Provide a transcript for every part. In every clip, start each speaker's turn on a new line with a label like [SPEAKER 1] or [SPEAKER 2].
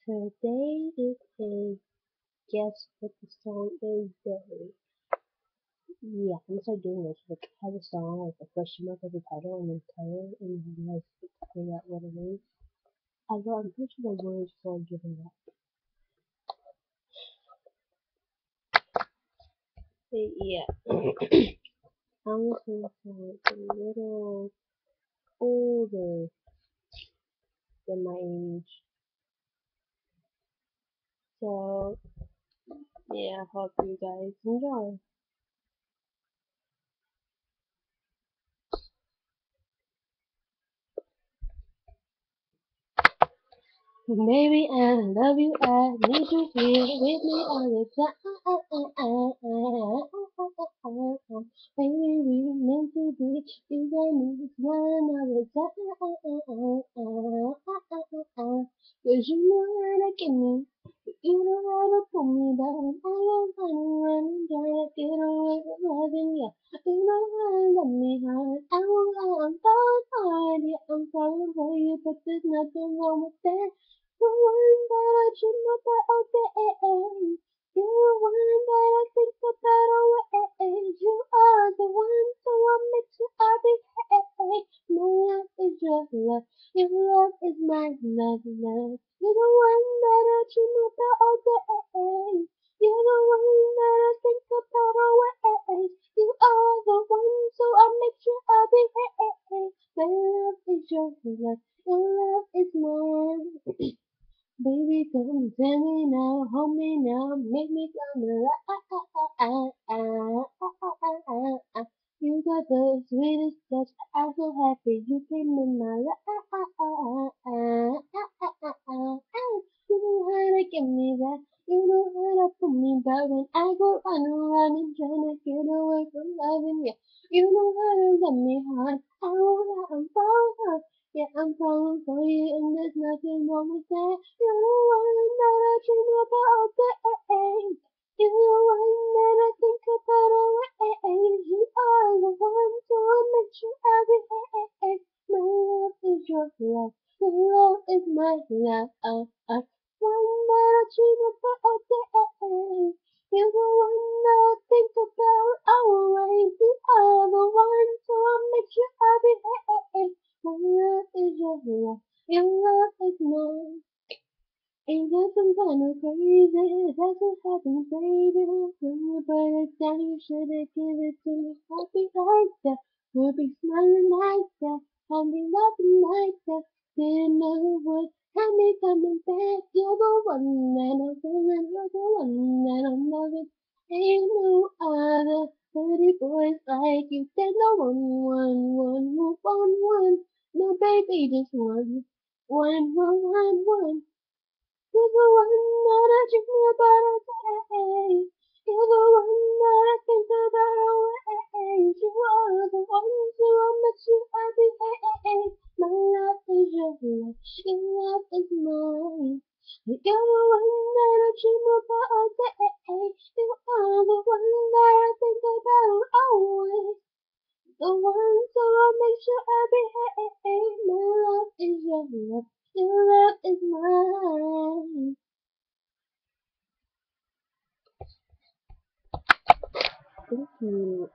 [SPEAKER 1] Today is a guess what the song is day. Yeah, I'm gonna start doing this. Like, have a song with a question mark as a title and then color, and you guys figure out what it is. I'm pretty sure the words for giving up. But yeah, I'm gonna sing a song that's a little older than my age. So, yeah, hope you guys enjoy. Baby, I love you, I need you here with me all the time. Baby, we meant to be, you got me one all the time. Cause you know how to get me, you know how to pull me down. I am running, trying to get away from loving you. You know how to let me hard. I'm falling hard, yeah, I'm falling for you, but there's nothing wrong with that. The one that I dream about all day. You're the one that I think about always. You are the one, so I make sure I behave. My love is your love. Your love is my love, love. You're the one that I dream about all day. You're the one that I think about always. You are the one, so I make sure I behave. My love is your love. Your love is mine. Baby, come tell me now, hold me now, make me come alive. You got the sweetest touch, I'm so happy you came in my life. You know how to give me that, you know how to put me back when I go running, trying to get away from loving you. You know how to let me hard, I'm so hard. Yeah, I'm falling for you, and there's nothing wrong with that. You're the one that I dream about all day. You're the one that I think about always. You are the one, so I make sure I behave. My love is your love, your love is my love. One that I dream about all day. You're the one that I think about always. You are the one, so I make sure I behave. My love is your love, your love is mine. Ain't that some kind of crazy? That's what happens, baby. When you put it down, you should've given it to me. I'll be like that. We'll be smiling like that. I'll be laughing like that. Didn't know it would have me coming back. You're the one that I'm feeling. You're the one that I'm loving. Ain't no other pretty boys like you. There's no move on, one. No, baby, just one. One. You're the one that I dream about all day. You're the one that I think about always. You are the one who I make sure I behave. My love is your love, your love is mine. You're the one that I dream about all day. You are the one that I think about always. The one so I make sure I behave. My love is your love, your love is mine. Thank you.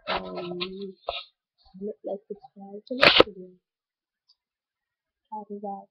[SPEAKER 1] Like, subscribe to this video. Copy that.